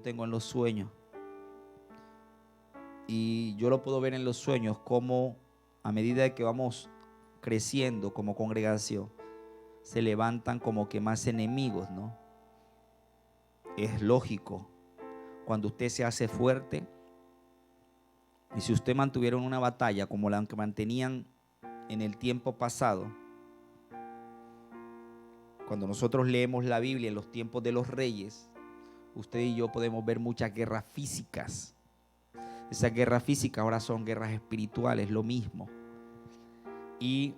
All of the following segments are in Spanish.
tengo en los sueños. Y yo lo puedo ver en los sueños como a medida que vamos creciendo como congregación, se levantan como que más enemigos, ¿no? Es lógico. Cuando usted se hace fuerte, y si usted mantuviera una batalla como la que mantenían en el tiempo pasado, cuando nosotros leemos la Biblia en los tiempos de los reyes, usted y yo podemos ver muchas guerras físicas. Esas guerras físicas ahora son guerras espirituales, lo mismo. Y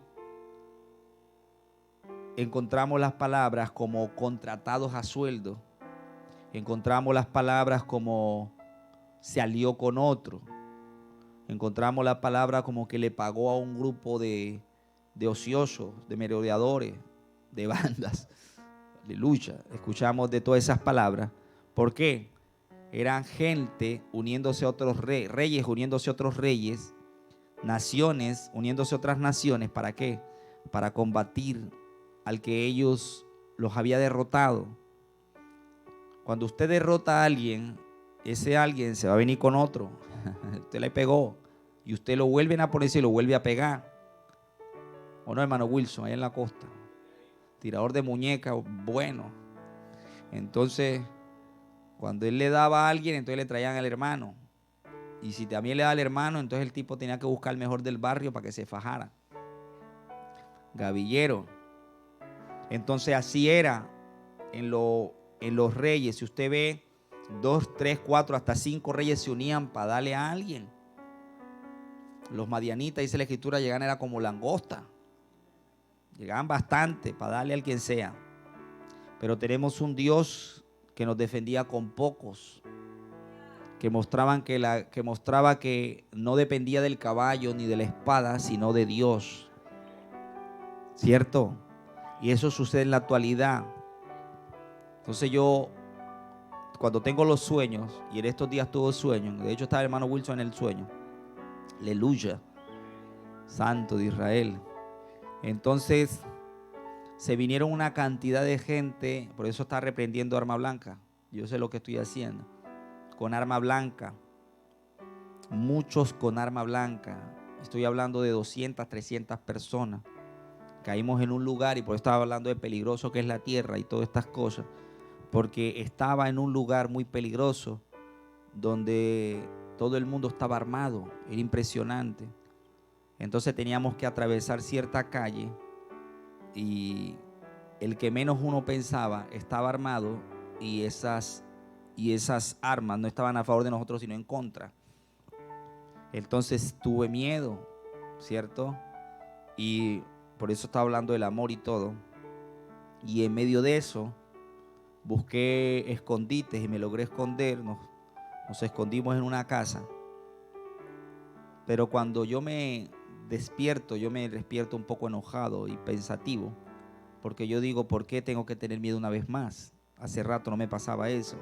encontramos las palabras como contratados a sueldo. Encontramos las palabras como se alió con otro. Encontramos la palabra como que le pagó a un grupo de ociosos, de merodeadores, de bandas. Aleluya. Escuchamos de todas esas palabras. ¿Por qué? Eran gente uniéndose a otros reyes, uniéndose a otros reyes, naciones uniéndose a otras naciones. ¿Para qué? Para combatir al que ellos los había derrotado. Cuando usted derrota a alguien, ese alguien se va a venir con otro. Usted le pegó y usted lo vuelven a ponerse y lo vuelve a pegar. ¿O no, hermano Wilson? Ahí en la costa. Tirador de muñecas, bueno. Entonces, cuando él le daba a alguien, entonces le traían al hermano. Y si también le da al hermano, entonces el tipo tenía que buscar el mejor del barrio para que se fajara. Gavillero. Entonces así era en los reyes. Si usted ve 2, 3, 4, hasta 5 reyes se unían para darle a alguien. Los madianitas, dice la escritura, llegaban era como langosta. Llegaban bastante para darle al quien sea. Pero tenemos un Dios que nos defendía con pocos. Que mostraba que no dependía del caballo ni de la espada, sino de Dios. ¿Cierto? Y eso sucede en la actualidad. Entonces yo, cuando tengo los sueños, y en estos días tuve sueños, de hecho estaba el hermano Wilson en el sueño. Aleluya. Santo de Israel. Entonces se vinieron una cantidad de gente, por eso está reprendiendo arma blanca. Yo sé lo que estoy haciendo. Con arma blanca. Muchos con arma blanca. Estoy hablando de 200, 300 personas. Caímos en un lugar, y por eso estaba hablando de peligroso que es la tierra y todas estas cosas. Porque estaba en un lugar muy peligroso donde todo el mundo estaba armado. Era impresionante. Entonces teníamos que atravesar cierta calle y el que menos uno pensaba estaba armado, y esas armas no estaban a favor de nosotros sino en contra. Entonces tuve miedo, ¿cierto? Y por eso estaba hablando del amor y todo. Y en medio de eso busqué escondites y me logré esconder. Nos escondimos en una casa. Pero cuando yo me despierto un poco enojado y pensativo, porque yo digo, ¿por qué tengo que tener miedo una vez más? Hace rato no me pasaba eso,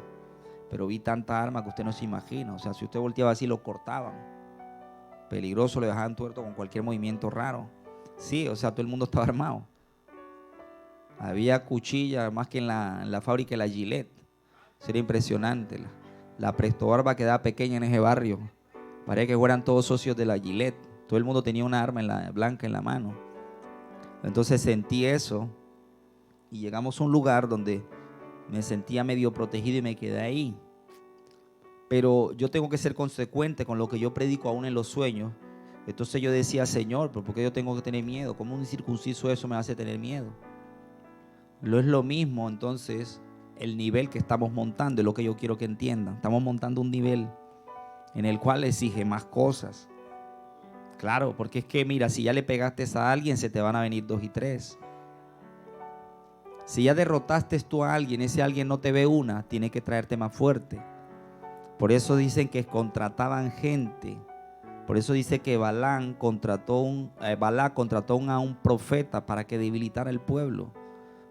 pero vi tanta arma que usted no se imagina. O sea, si usted volteaba así, lo cortaban. Peligroso, le dejaban tuerto con cualquier movimiento raro. Sí, o sea, todo el mundo estaba armado. Había cuchillas más que en la fábrica de la Gillette. Sería impresionante. La Presto Barba quedaba pequeña en ese barrio. Parecía que fueran todos socios de la Gillette. Todo el mundo tenía una arma blanca en la mano. Entonces sentí eso y llegamos a un lugar donde me sentía medio protegido y me quedé ahí. Pero yo tengo que ser consecuente con lo que yo predico aún en los sueños. Entonces yo decía, Señor, ¿pero por qué yo tengo que tener miedo? ¿Cómo un incircunciso eso me hace tener miedo? No es lo mismo entonces el nivel que estamos montando, es lo que yo quiero que entiendan. Estamos montando un nivel en el cual exige más cosas. Claro, porque es que mira, si ya le pegaste a alguien, se te van a venir 2 y 3. Si ya derrotaste tú a alguien, ese alguien no te ve una, tiene que traerte más fuerte. Por eso dicen que contrataban gente. Por eso dice que Balak contrató a un profeta para que debilitara el pueblo,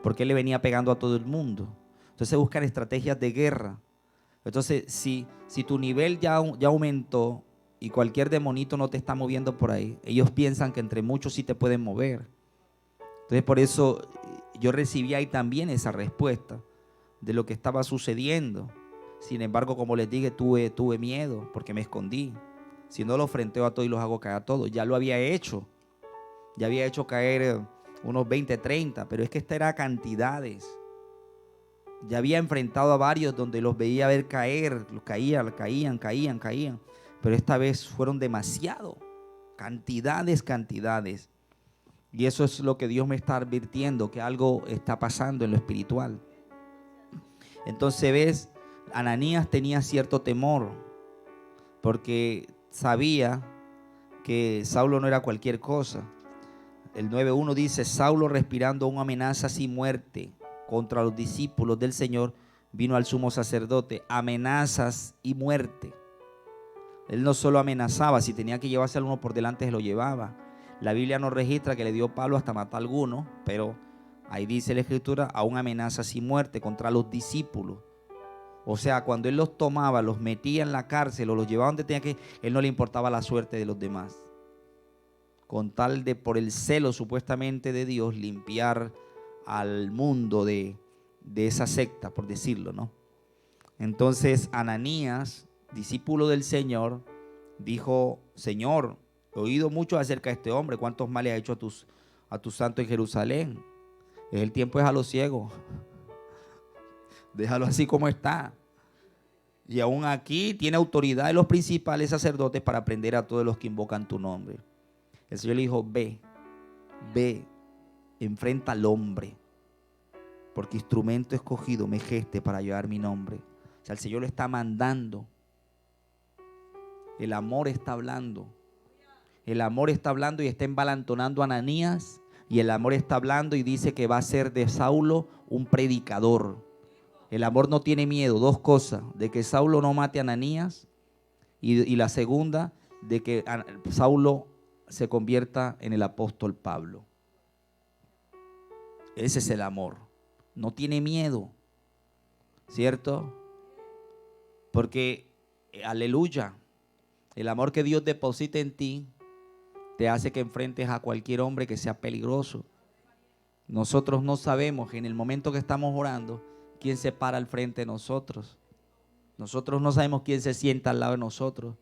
porque él le venía pegando a todo el mundo. Entonces buscan estrategias de guerra. Entonces si tu nivel ya aumentó y cualquier demonito no te está moviendo por ahí, ellos piensan que entre muchos sí te pueden mover. Entonces por eso yo recibí ahí también esa respuesta de lo que estaba sucediendo. Sin embargo, como les dije, tuve miedo porque me escondí. Si no, los frenteo a todos y los hago caer a todos. Ya lo había hecho. Ya había hecho caer unos 20, 30, pero es que esta era cantidades. Ya había enfrentado a varios donde los veía ver caer, los caían. Pero esta vez fueron demasiado. Cantidades. Y eso es lo que Dios me está advirtiendo, que algo está pasando en lo espiritual. Entonces ves, Ananías tenía cierto temor, porque sabía que Saulo no era cualquier cosa. El 9:1 dice: Saulo, respirando una amenaza y muerte contra los discípulos del Señor, vino al sumo sacerdote. Amenazas y muerte. Él no solo amenazaba, si tenía que llevarse a uno por delante se lo llevaba. La Biblia no registra que le dio palo hasta matar a alguno, pero ahí dice la Escritura, aún amenazas y muerte contra los discípulos. O sea, cuando él los tomaba, los metía en la cárcel o los llevaba donde tenía que, él no le importaba la suerte de los demás. Con tal de, por el celo supuestamente de Dios, limpiar al mundo de esa secta, por decirlo, ¿no? Entonces Ananías, discípulo del Señor, dijo: Señor, he oído mucho acerca de este hombre, cuántos males ha hecho a tus santos en Jerusalén. El tiempo es a los ciegos. Déjalo así como está. Y aún aquí tiene autoridad de los principales sacerdotes para prender a todos los que invocan tu nombre. El Señor le dijo: ve, enfrenta al hombre, porque instrumento escogido me geste para llevar mi nombre. O sea, el Señor lo está mandando. El amor está hablando. El amor está hablando y está envalentonando a Ananías. Y el amor está hablando y dice que va a ser de Saulo un predicador. El amor no tiene miedo. Dos cosas: de que Saulo no mate a Ananías, y la segunda, de que Saulo se convierta en el apóstol Pablo. Ese es el amor. No tiene miedo, ¿cierto? Porque, aleluya, el amor que Dios deposita en ti te hace que enfrentes a cualquier hombre que sea peligroso. Nosotros no sabemos en el momento que estamos orando quién se para al frente de nosotros. Nosotros no sabemos quién se sienta al lado de nosotros.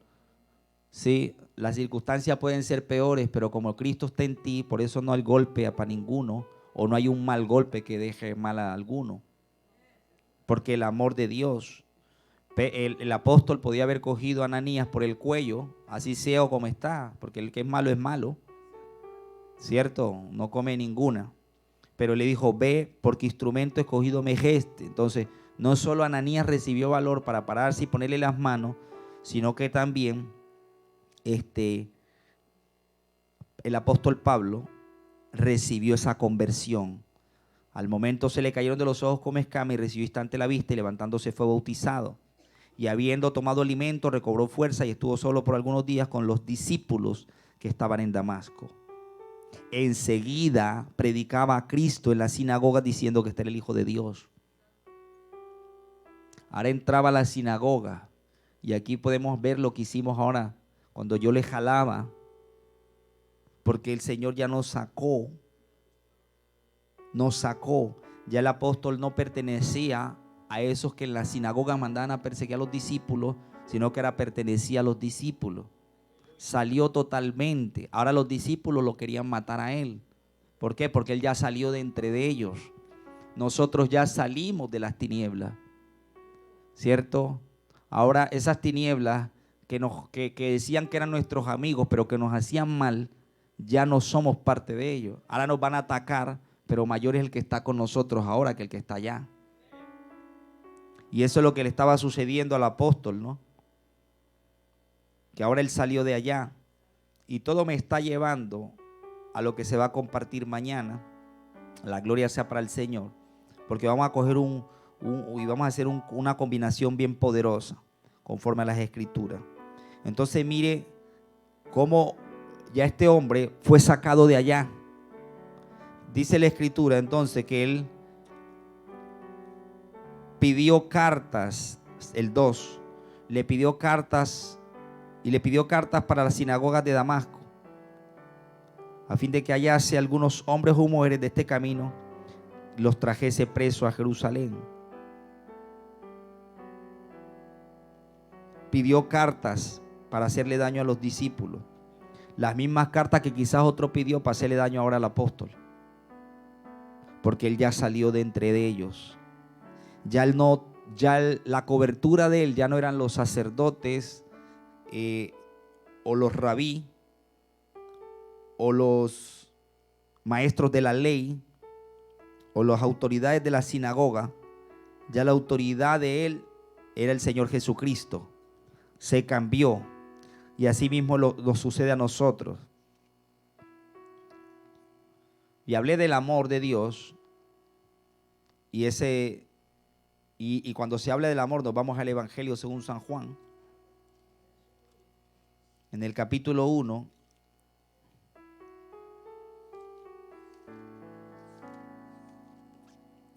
Sí, las circunstancias pueden ser peores, pero como Cristo está en ti, por eso no hay golpe para ninguno, o no hay un mal golpe que deje mal a alguno. Porque el amor de Dios, el apóstol podía haber cogido a Ananías por el cuello, así sea o como está, porque el que es malo, ¿cierto? No come ninguna. Pero le dijo: ve, porque instrumento escogido me geste. Entonces, no solo Ananías recibió valor para pararse y ponerle las manos, sino que también el apóstol Pablo recibió esa conversión. Al momento se le cayeron de los ojos como escamas y recibió instante la vista, y levantándose fue bautizado. Y habiendo tomado alimento, recobró fuerza y estuvo solo por algunos días con los discípulos que estaban en Damasco. Enseguida predicaba a Cristo en la sinagoga diciendo que este era el Hijo de Dios. Ahora entraba a la sinagoga, y aquí podemos ver lo que hicimos ahora cuando yo le jalaba, porque el Señor ya nos sacó. Ya el apóstol no pertenecía a esos que en la sinagoga mandaban a perseguir a los discípulos, sino que pertenecía a los discípulos. Salió totalmente. Ahora los discípulos lo querían matar a él. ¿Por qué? Porque él ya salió de entre de ellos. Nosotros ya salimos de las tinieblas, ¿cierto? Ahora esas tinieblas que decían que eran nuestros amigos, pero que nos hacían mal, ya no somos parte de ellos. Ahora nos van a atacar, pero mayor es el que está con nosotros ahora que el que está allá. Y eso es lo que le estaba sucediendo al apóstol, ¿no? Que ahora él salió de allá, y todo me está llevando a lo que se va a compartir mañana. La gloria sea para el Señor, porque vamos a coger y vamos a hacer una combinación bien poderosa conforme a las Escrituras. Entonces mire cómo ya este hombre fue sacado de allá. Dice la Escritura entonces que él pidió cartas, el 2, le pidió cartas para las sinagogas de Damasco, a fin de que hallase algunos hombres o mujeres de este camino, los trajese presos a Jerusalén. pidió cartas para hacerle daño a los discípulos. Las mismas cartas que quizás otro pidió para hacerle daño ahora al apóstol. Porque él ya salió de entre de ellos. La cobertura de él ya no eran los sacerdotes o los rabí o los maestros de la ley o las autoridades de la sinagoga. Ya la autoridad de él era el Señor Jesucristo. Se cambió. Y así mismo nos sucede a nosotros. Y hablé del amor de Dios. Y cuando se habla del amor, nos vamos al Evangelio según San Juan. En el capítulo 1.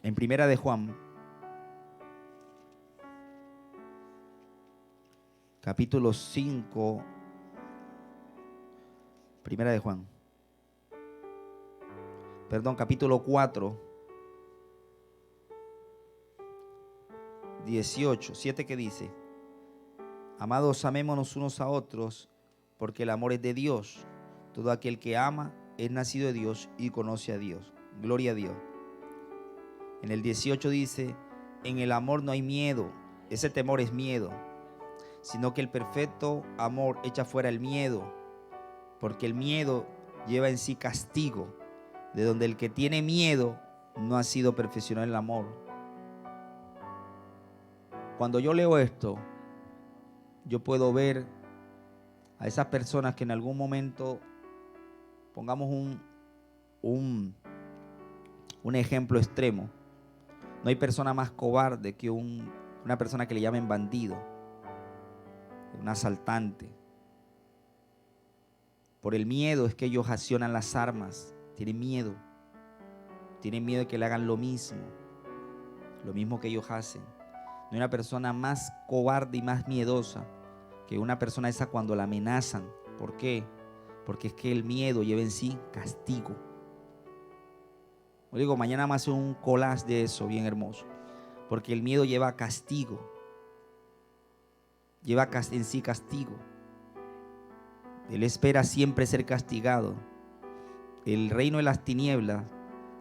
En Primera de Juan. Capítulo 5. Primera de Juan. Perdón, capítulo 4. 18, 7 que dice: amados, amémonos unos a otros, porque el amor es de Dios. Todo aquel que ama es nacido de Dios y conoce a Dios. Gloria a Dios. En el 18 dice: en el amor no hay miedo. Ese temor es miedo, sino que el perfecto amor echa fuera el miedo, porque el miedo lleva en sí castigo, de donde el que tiene miedo no ha sido perfeccionado en el amor. Cuando yo leo esto, yo puedo ver a esas personas que en algún momento, pongamos un ejemplo extremo. No hay persona más cobarde que una persona que le llamen bandido, un asaltante. Por el miedo es que ellos accionan las armas. Tienen miedo de que le hagan lo mismo que ellos hacen. No hay una persona más cobarde y más miedosa que una persona esa cuando la amenazan. ¿Por qué? Porque es que el miedo lleva en sí castigo. Yo digo, mañana vamos a hacer un collage de eso bien hermoso. Porque el miedo lleva castigo. Lleva en sí castigo. Él espera siempre ser castigado. El reino de las tinieblas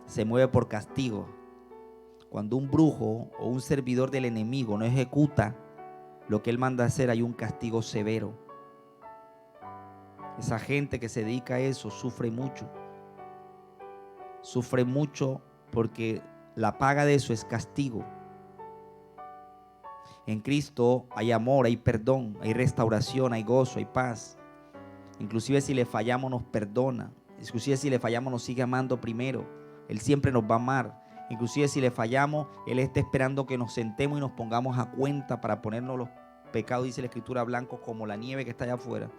se mueve por castigo. Cuando un brujo o un servidor del enemigo no ejecuta lo que él manda hacer, hay un castigo severo. Esa gente que se dedica a eso sufre mucho. Sufre mucho porque la paga de eso es castigo. En Cristo hay amor, hay perdón, hay restauración, hay gozo, hay paz. Inclusive si le fallamos nos perdona. Inclusive si le fallamos nos sigue amando primero. Él siempre nos va a amar. Inclusive si le fallamos, Él está esperando que nos sentemos y nos pongamos a cuenta para ponernos los pecados, dice la Escritura, blancos como la nieve que está allá afuera,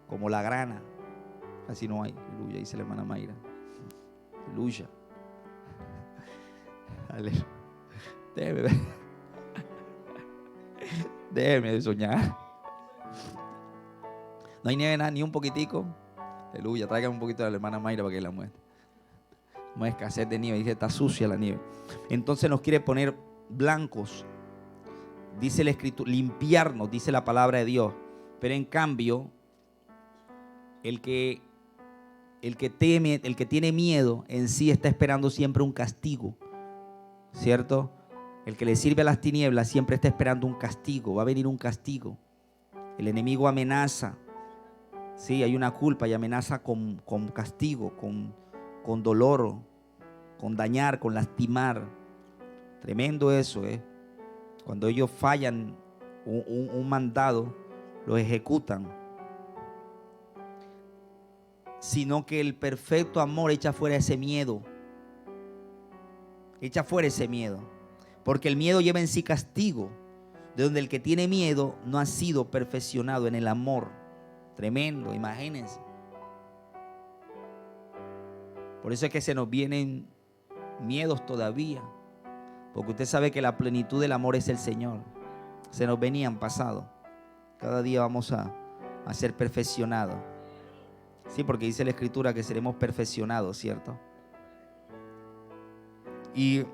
como la grana. Así no hay. Aleluya, dice la hermana Mayra. Aleluya. Aleluya. Déjeme soñar. No hay nieve nada, ni un poquitico. Aleluya, tráigame un poquito de la hermana Mayra para que la muestre. No hay escasez de nieve, dice, está sucia la nieve. Entonces nos quiere poner blancos. Dice la Escritura, limpiarnos, dice la palabra de Dios. Pero en cambio, el que tiene miedo en sí está esperando siempre un castigo, ¿cierto? El que le sirve a las tinieblas siempre está esperando un castigo. Va a venir un castigo. El enemigo amenaza. Sí, hay una culpa y amenaza con castigo, con dolor, con dañar, con lastimar. Tremendo eso, ¿eh? Cuando ellos fallan un mandado, lo ejecutan. Sino que el perfecto amor echa fuera ese miedo. Echa fuera ese miedo. Porque el miedo lleva en sí castigo, de donde el que tiene miedo no ha sido perfeccionado en el amor. Tremendo, imagínense. Por eso es que se nos vienen miedos todavía, porque usted sabe que la plenitud del amor es el Señor. Se nos venían pasado. Cada día vamos a ser perfeccionados. Sí, porque dice la Escritura que seremos perfeccionados, ¿cierto? Y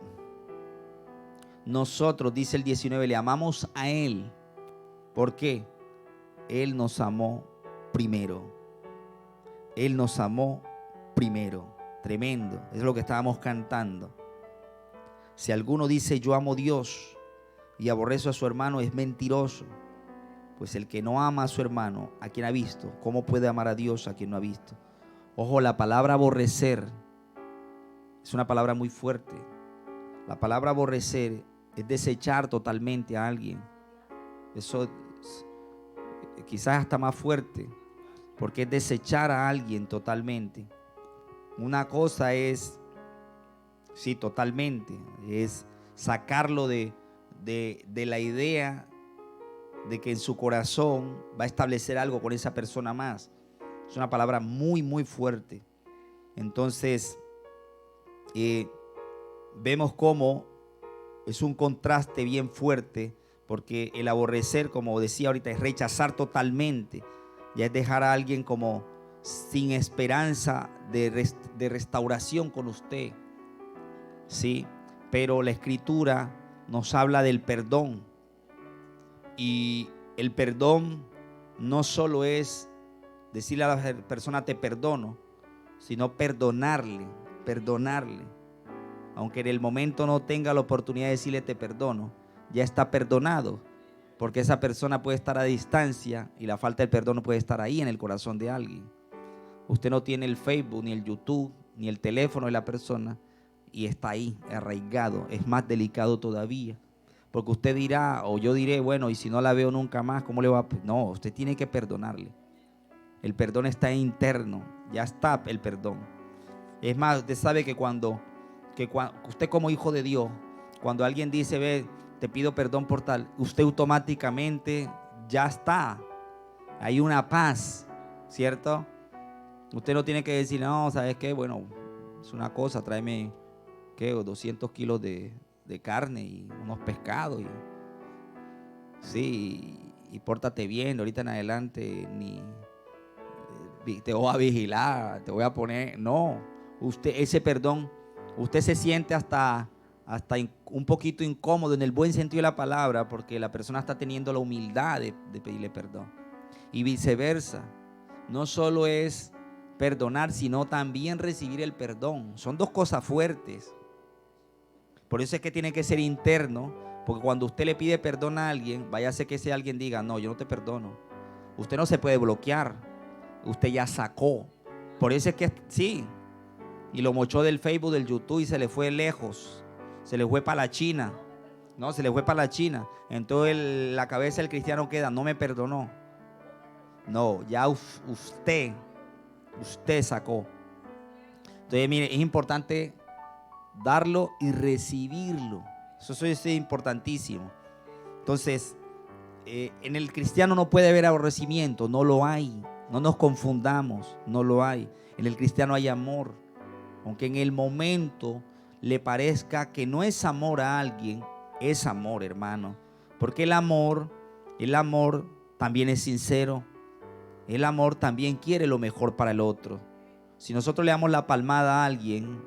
nosotros, dice el 19, le amamos a Él ¿Por qué? Él nos amó primero. Él nos amó primero. Tremendo. Es lo que estábamos cantando. Si alguno dice yo amo a Dios y aborrece a su hermano, es mentiroso. Pues el que no ama a su hermano, a quien ha visto, ¿cómo puede amar a Dios a quien no ha visto? Ojo, la palabra aborrecer es una palabra muy fuerte. La palabra aborrecer es desechar totalmente a alguien. Eso quizás hasta más fuerte, porque es desechar a alguien totalmente. Una cosa es, sí, totalmente, es sacarlo de la idea de que en su corazón va a establecer algo con esa persona más. Es una palabra muy, muy fuerte. Entonces, vemos cómo es un contraste bien fuerte, porque el aborrecer, como decía ahorita, es rechazar totalmente. Ya es dejar a alguien como sin esperanza de restauración con usted. ¿Sí? Pero la Escritura nos habla del perdón. Y el perdón no solo es decirle a la persona te perdono, sino perdonarle. Aunque en el momento no tenga la oportunidad de decirle te perdono, ya está perdonado. Porque esa persona puede estar a distancia y la falta del perdón puede estar ahí en el corazón de alguien. Usted no tiene el Facebook, ni el YouTube, ni el teléfono de la persona y está ahí, arraigado. Es más delicado todavía. Porque usted dirá, o yo diré, bueno, y si no la veo nunca más, ¿cómo le va a...? No, usted tiene que perdonarle. El perdón está interno, ya está el perdón. Es más, usted sabe que cuando usted como hijo de Dios, cuando alguien dice, ve, te pido perdón por tal, usted automáticamente ya está. Hay una paz, ¿cierto? Usted no tiene que decir, no, ¿sabes qué? Bueno, es una cosa, tráeme, ¿qué? 200 kilos de carne y unos pescados. Sí, y pórtate bien, ahorita en adelante ni te voy a vigilar, te voy a poner. No, usted, ese perdón, usted se siente hasta un poquito incómodo en el buen sentido de la palabra, porque la persona está teniendo la humildad de pedirle perdón. Y viceversa, no solo es perdonar, sino también recibir el perdón. Son dos cosas fuertes. Por eso es que tiene que ser interno, porque cuando usted le pide perdón a alguien, vaya a ser que ese alguien diga, no, yo no te perdono. Usted no se puede bloquear, usted ya sacó. Por eso es que, sí, y lo mochó del Facebook, del YouTube y se le fue lejos. Se le fue para la China. No, se le fue para la China. Entonces la cabeza del cristiano queda, no me perdonó. No, ya usted sacó. Entonces, mire, es importante darlo y recibirlo. Eso es importantísimo. Entonces, en el cristiano no puede haber aborrecimiento, no lo hay. No nos confundamos, no lo hay. En el cristiano hay amor. Aunque en el momento le parezca que no es amor a alguien, es amor, hermano. Porque el amor también es sincero. El amor también quiere lo mejor para el otro. Si nosotros le damos la palmada a alguien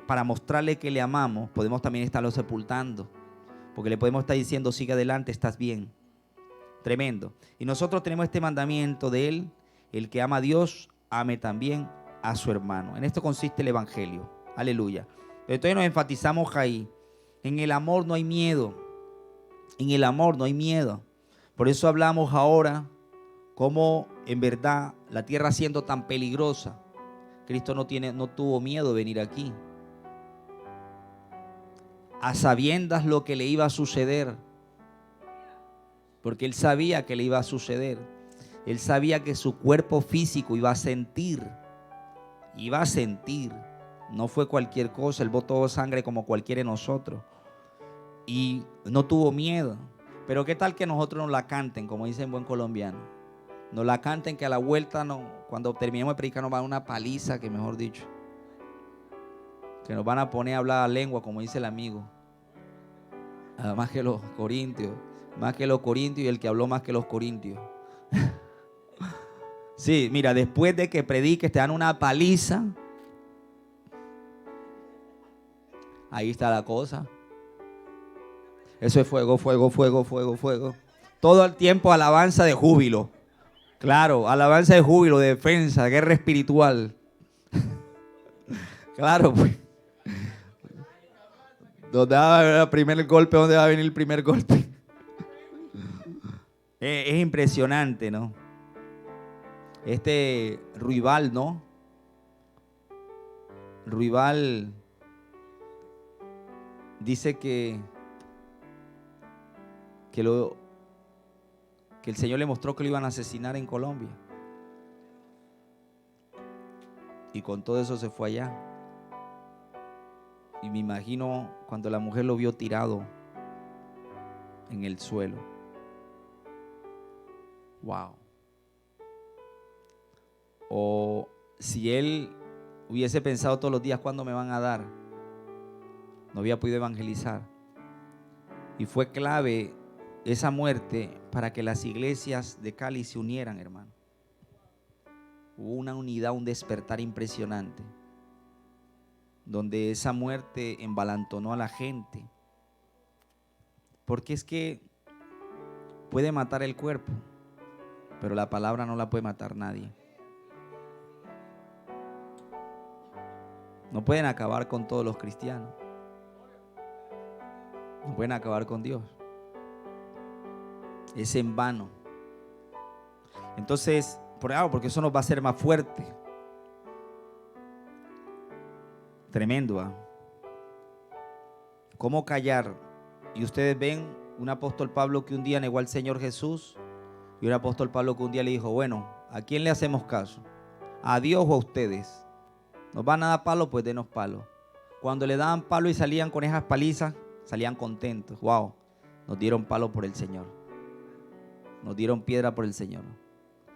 para mostrarle que le amamos, podemos también estarlo sepultando. Porque le podemos estar diciendo, sigue adelante, estás bien. Tremendo. Y nosotros tenemos este mandamiento de él: el que ama a Dios, ame también a su hermano. En esto consiste el evangelio. Aleluya. Pero entonces nos enfatizamos ahí. En el amor no hay miedo. En el amor no hay miedo. Por eso hablamos ahora cómo en verdad la tierra siendo tan peligrosa, Cristo no tuvo miedo de venir aquí. A sabiendas lo que le iba a suceder. Porque él sabía que le iba a suceder. Él sabía que su cuerpo físico iba a sentir. Iba a sentir. No fue cualquier cosa. Él botó sangre como cualquiera de nosotros. Y no tuvo miedo. Pero qué tal que nosotros nos la canten, como dice en buen colombiano. Nos la canten que a la vuelta, cuando terminemos de predicar, nos van a una paliza, que mejor dicho. Que nos van a poner a hablar lengua, como dice el amigo. Más que los corintios. Más que los corintios y el que habló más que los corintios. Sí, mira, después de que prediques te dan una paliza. Ahí está la cosa. Eso es fuego, fuego, fuego, fuego, fuego. todo el tiempo alabanza de júbilo. Claro, alabanza de júbilo, de defensa, guerra espiritual. Claro, pues. ¿Dónde va a haber el primer golpe? ¿Dónde va a venir el primer golpe? Es impresionante, ¿no? Este Ruibal, ¿no? Ruibal dice que el Señor le mostró que lo iban a asesinar en Colombia. Y con todo eso se fue allá. Y me imagino cuando la mujer lo vio tirado en el suelo. Wow. O si él hubiese pensado todos los días cuándo me van a dar, no había podido evangelizar. Y fue clave esa muerte para que las iglesias de Cali se unieran, hermano. Hubo una unidad, un despertar impresionante, donde esa muerte embalantonó a la gente. Porque es que puede matar el cuerpo, pero la palabra no la puede matar nadie. No pueden acabar con todos los cristianos. No pueden acabar con Dios. Es en vano. Entonces, porque eso nos va a hacer más fuerte. Tremendo, ¿eh? ¿Cómo callar? Y ustedes ven un apóstol Pablo que un día negó al Señor Jesús, y un apóstol Pablo que un día le dijo, bueno, ¿a quién le hacemos caso? ¿A Dios o a ustedes? ¿Nos van a dar palo? Pues denos palo. Cuando le daban palo y salían con esas palizas, salían contentos. Wow, nos dieron palo por el Señor. Nos dieron piedra por el Señor.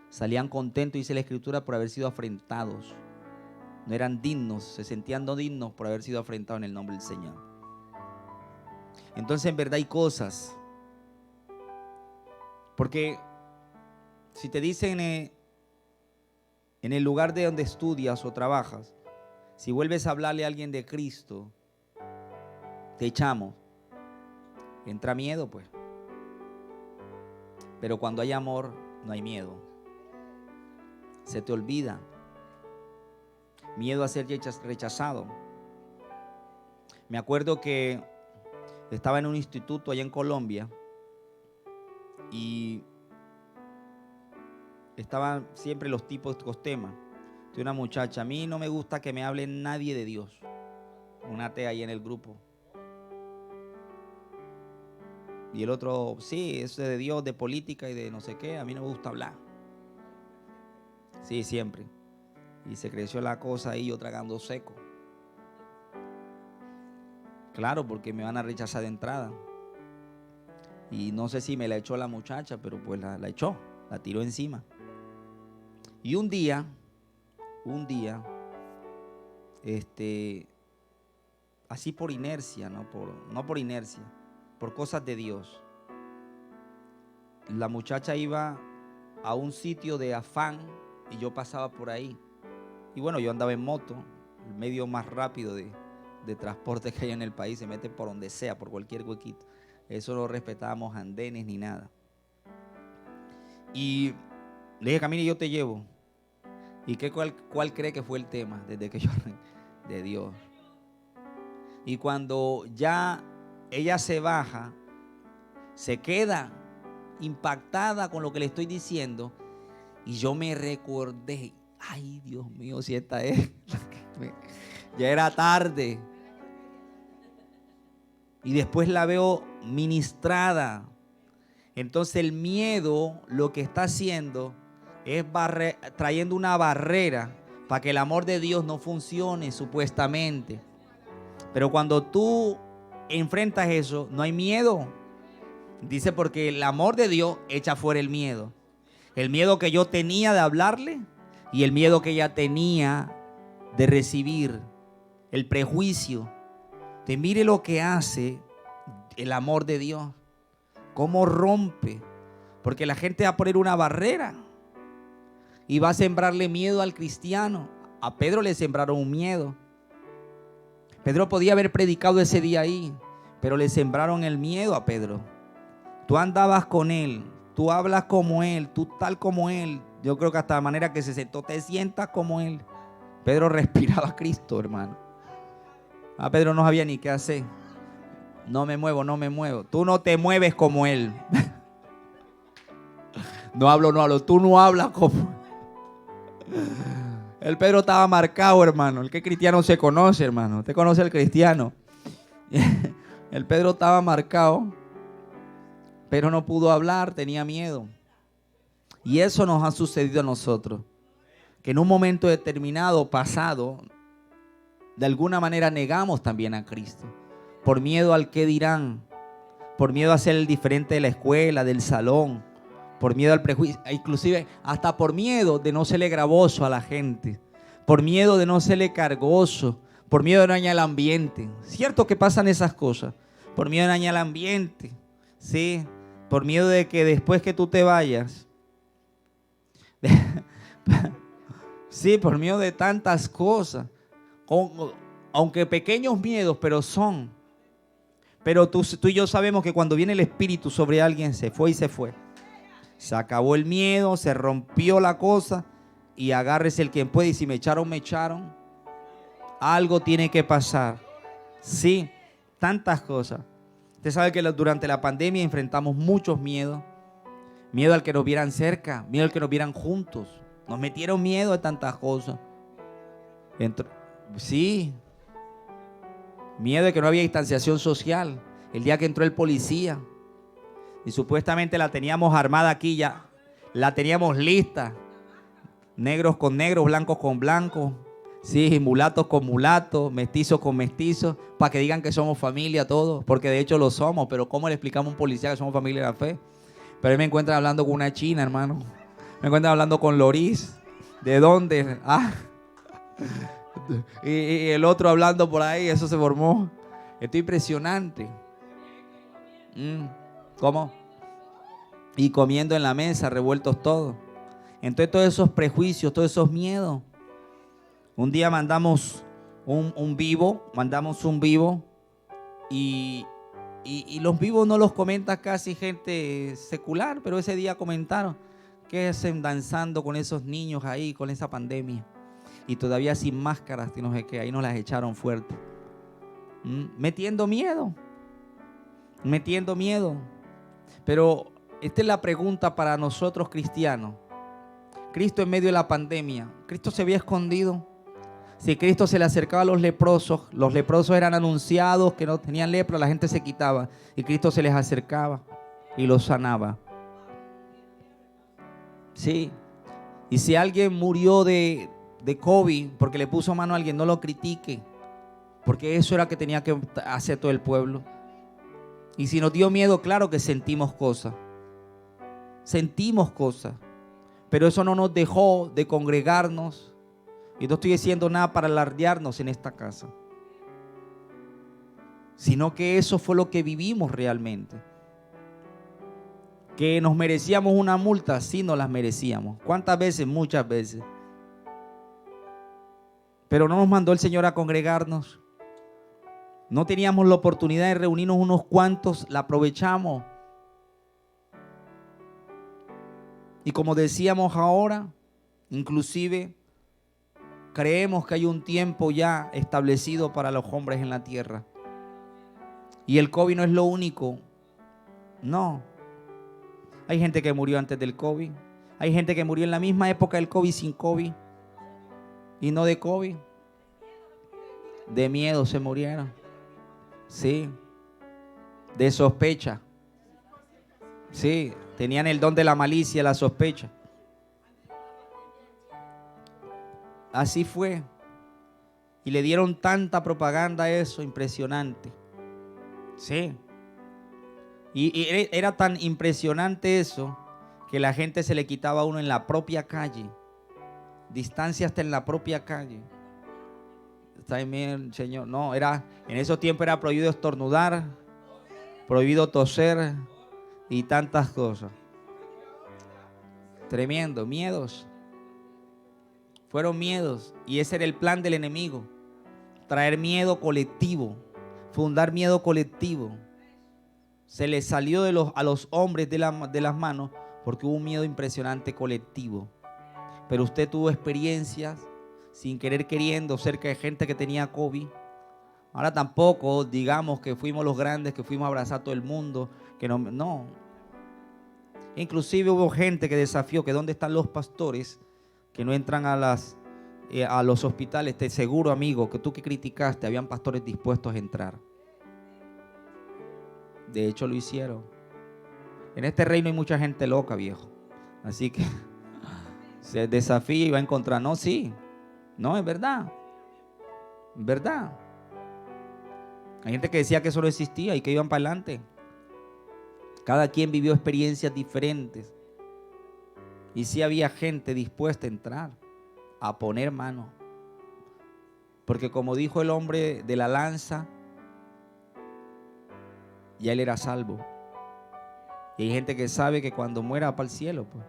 Salían contentos, dice la Escritura, por haber sido afrentados. No eran dignos, se sentían no dignos por haber sido afrentados en el nombre del Señor. Entonces, en verdad hay cosas. Porque si te dicen en el lugar de donde estudias o trabajas, si vuelves a hablarle a alguien de Cristo, te echamos. Entra miedo, pues. Pero cuando hay amor, no hay miedo. Se te olvida. Miedo a ser rechazado. Me acuerdo que estaba en un instituto allá en Colombia y estaban siempre los típicos temas. De una muchacha, a mí no me gusta que me hable nadie de Dios. Una atea ahí en el grupo. Y el otro, sí, eso es de Dios, de política y de no sé qué, a mí no me gusta hablar. Sí, siempre. Y se creció la cosa ahí, yo tragando seco. Claro, porque me van a rechazar de entrada. Y no sé si me la echó la muchacha, pero pues la echó, la tiró encima. Y un día, así por inercia, no por inercia, por cosas de Dios, la muchacha iba a un sitio de afán y yo pasaba por ahí. Y bueno, yo andaba en moto, el medio más rápido de transporte que hay en el país, se mete por donde sea, por cualquier huequito. Eso no respetábamos andenes ni nada. Y le dije, camina y yo te llevo. ¿Y cuál cree que fue el tema desde que yo de Dios? Y cuando ya ella se baja, se queda impactada con lo que le estoy diciendo, y yo me recordé, ay Dios mío, si esta es ya era tarde. Y después la veo ministrada. Entonces el miedo lo que está haciendo es trayendo una barrera para que el amor de Dios no funcione supuestamente. Pero cuando tú enfrentas eso, no hay miedo. Dice, porque el amor de Dios echa fuera el miedo. El miedo que yo tenía de hablarle y el miedo que ella tenía de recibir. El prejuicio. Te mire lo que hace el amor de Dios. Cómo rompe. Porque la gente va a poner una barrera y va a sembrarle miedo al cristiano. A Pedro le sembraron un miedo. Pedro podía haber predicado ese día ahí, pero le sembraron el miedo a Pedro. Tú andabas con él, Tú hablas como Él, tú tal como Él. Yo creo que hasta la manera que se sentó, te sientas como Él. Pedro respiraba a Cristo, hermano. Pedro no sabía ni qué hacer. No me muevo, no me muevo. Tú no te mueves como Él. No hablo. Tú no hablas como el Pedro estaba marcado, hermano. El que cristiano se conoce, hermano. Usted conoce al cristiano. El Pedro estaba marcado, pero no pudo hablar, tenía miedo. Y eso nos ha sucedido a nosotros. Que en un momento determinado, pasado, de alguna manera negamos también a Cristo. Por miedo al qué dirán. Por miedo a ser el diferente de la escuela, del salón. Por miedo al prejuicio. Inclusive hasta por miedo de no serle gravoso a la gente. Por miedo de no serle cargoso. Por miedo de dañar el ambiente. Cierto que pasan esas cosas. Por miedo de dañar el ambiente. Sí. Por miedo de que después que tú te vayas. Sí, por miedo de tantas cosas. Aunque pequeños miedos, pero son. Pero tú y yo sabemos que cuando viene el Espíritu sobre alguien, se fue y se fue. Se acabó el miedo, se rompió la cosa. Y agárrese el quien puede. Y si me echaron, me echaron. Algo tiene que pasar. Sí, tantas cosas. Usted sabe que durante la pandemia enfrentamos muchos miedos. Miedo al que nos vieran cerca. Miedo al que nos vieran juntos. Nos metieron miedo a tantas cosas. Sí. Miedo de que no había distanciación social. El día que entró el policía. Y supuestamente la teníamos armada aquí ya. La teníamos lista. Negros con negros, blancos con blancos. Sí, mulatos con mulatos, mestizos con mestizos. Para que digan que somos familia todos. Porque de hecho lo somos. Pero ¿cómo le explicamos a un policía que somos familia de la fe? Pero él me encuentra hablando con una china, hermano. Me encuentra hablando con Loris. ¿De dónde? Y el otro hablando por ahí. Eso se formó. Esto es impresionante. ¿Cómo? Y comiendo en la mesa, revueltos todos. Entonces todos esos prejuicios, todos esos miedos. Un día mandamos un vivo. Y los vivos no los comenta casi gente secular. Pero ese día comentaron. ¿Qué hacen danzando con esos niños ahí, con esa pandemia? Y todavía sin máscaras, no sé qué, ahí nos las echaron fuerte. Metiendo miedo. Pero esta es la pregunta para nosotros cristianos. Cristo en medio de la pandemia, ¿Cristo se había escondido? Si Cristo se le acercaba a los leprosos eran anunciados que no tenían lepra, la gente se quitaba. Y Cristo se les acercaba y los sanaba. Sí. Y si alguien murió de COVID porque le puso mano a alguien, no lo critique. Porque eso era que tenía que hacer todo el pueblo. Y si nos dio miedo, claro que sentimos cosas. Pero eso no nos dejó de congregarnos. Y no estoy diciendo nada para alardearnos en esta casa. Sino que eso fue lo que vivimos realmente. Que nos merecíamos una multa, sí nos las merecíamos. ¿Cuántas veces? Muchas veces. Pero no nos mandó el Señor a congregarnos. No teníamos la oportunidad de reunirnos unos cuantos, la aprovechamos. Y como decíamos ahora, inclusive creemos que hay un tiempo ya establecido para los hombres en la tierra. Y el COVID no es lo único. No. Hay gente que murió antes del COVID. Hay gente que murió en la misma época del COVID sin COVID. Y no de COVID. De miedo se murieron. Sí. De sospecha. Sí. Tenían el don de la malicia, la sospecha. Así fue. Y le dieron tanta propaganda a eso, impresionante. Sí. Y era tan impresionante eso que la gente se le quitaba a uno en la propia calle. Distancia hasta en la propia calle. Está bien, Señor. No, en esos tiempos era prohibido estornudar, prohibido toser y tantas cosas. Tremendo, miedos. Fueron miedos y ese era el plan del enemigo. Traer miedo colectivo, fundar miedo colectivo. Se les salió a los hombres de las manos porque hubo un miedo impresionante colectivo. Pero usted tuvo experiencias sin querer queriendo cerca de gente que tenía COVID. Ahora tampoco digamos que fuimos los grandes, que fuimos a abrazar a todo el mundo, que no. Inclusive hubo gente que desafió que dónde están los pastores que no entran a los hospitales. Te seguro, amigo, que tú que criticaste, habían pastores dispuestos a entrar. De hecho lo hicieron. En este reino hay mucha gente loca, viejo. Así que se desafía y va a encontrar. No, sí. No, es verdad. Es verdad. Hay gente que decía que eso no existía y que iban para adelante. Cada quien vivió experiencias diferentes. Y sí había gente dispuesta a entrar, a poner mano. Porque como dijo el hombre de la lanza, ya él era salvo. Y hay gente que sabe que cuando muera va para el cielo, pues.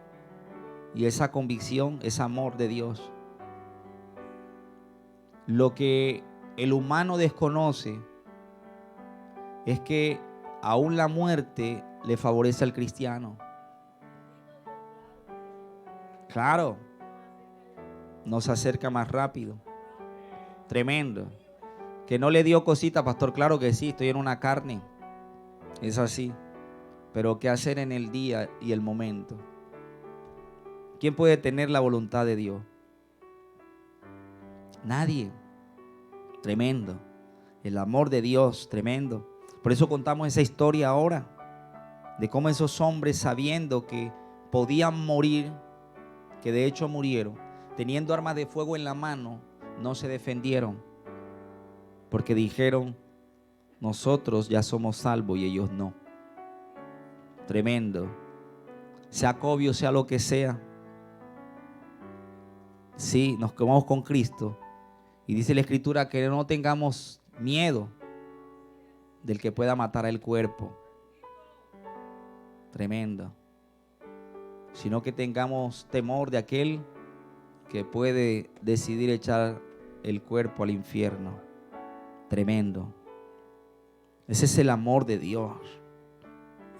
Y esa convicción es amor de Dios. Lo que el humano desconoce es que aún la muerte le favorece al cristiano. Claro, nos acerca más rápido. Tremendo. Que no le dio cosita, pastor. Claro que sí, estoy en una carne. Es así. Pero ¿qué hacer en el día y el momento? ¿Quién puede tener la voluntad de Dios? Nadie. Tremendo. El amor de Dios, tremendo. Por eso contamos esa historia ahora, de cómo esos hombres, sabiendo que podían morir, que de hecho murieron, teniendo armas de fuego en la mano, no se defendieron, porque dijeron, nosotros ya somos salvos y ellos no. Tremendo. Sea COVID, sea lo que sea, sí, nos quedamos con Cristo. Y dice la Escritura que no tengamos miedo del que pueda matar el cuerpo. Tremendo. Sino que tengamos temor de aquel que puede decidir echar el cuerpo al infierno. Tremendo. Ese es el amor de Dios.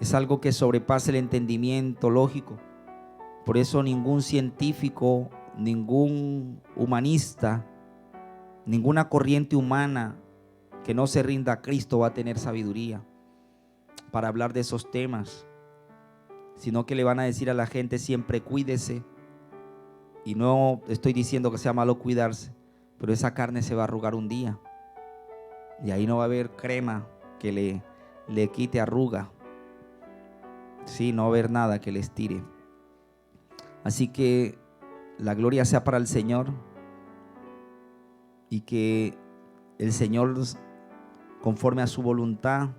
Es algo que sobrepasa el entendimiento lógico. Por eso ningún científico, ningún humanista, ninguna corriente humana que no se rinda a Cristo va a tener sabiduría para hablar de esos temas, sino que le van a decir a la gente siempre cuídese. Y no estoy diciendo que sea malo cuidarse, pero esa carne se va a arrugar un día y ahí no va a haber crema que le quite arruga. Sí, no va a haber nada que le estire. Así que la gloria sea para el Señor y que el Señor, conforme a su voluntad,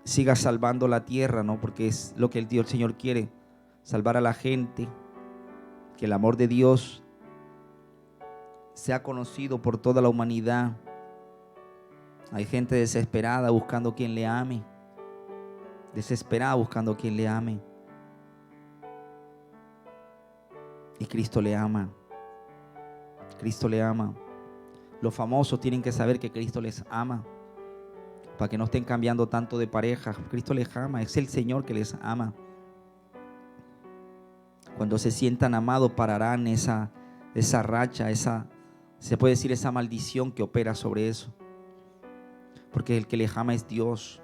siga salvando la tierra, ¿no? Porque es lo que el Señor quiere, salvar a la gente, que el amor de Dios sea conocido por toda la humanidad. Hay gente desesperada buscando quien le ame, desesperada buscando quien le ame. Y Cristo le ama. Cristo le ama. Los famosos tienen que saber que Cristo les ama, para que no estén cambiando tanto de pareja. Cristo les ama, es el Señor que les ama. Cuando se sientan amados pararán esa racha, se puede decir esa maldición que opera sobre eso. Porque el que les ama es Dios.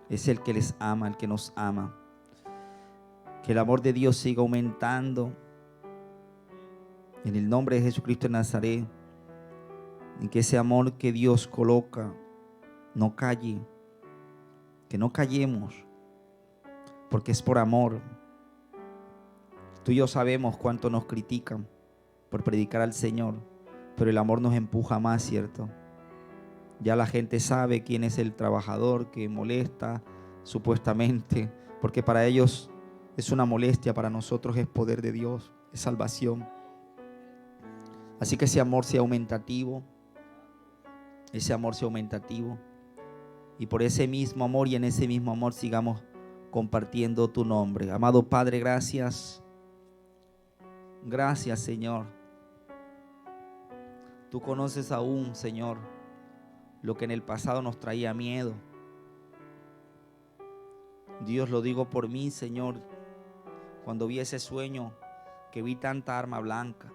Es el que les ama, el que nos ama. Que el amor de Dios siga aumentando en el nombre de Jesucristo de Nazaret. Y que ese amor que Dios coloca no calle. Que no callemos, porque es por amor. Tú y yo sabemos cuánto nos critican por predicar al Señor, pero el amor nos empuja más, ¿cierto? Ya la gente sabe quién es el trabajador que molesta supuestamente, porque para ellos es una molestia, para nosotros es poder de Dios, es salvación. Así que ese amor sea aumentativo, y por ese mismo amor y en ese mismo amor sigamos compartiendo tu nombre. Amado Padre, gracias. Gracias, Señor. Tú conoces aún, Señor, lo que en el pasado nos traía miedo. Dios, lo digo por mí, Señor. Cuando vi ese sueño, que vi tanta arma blanca.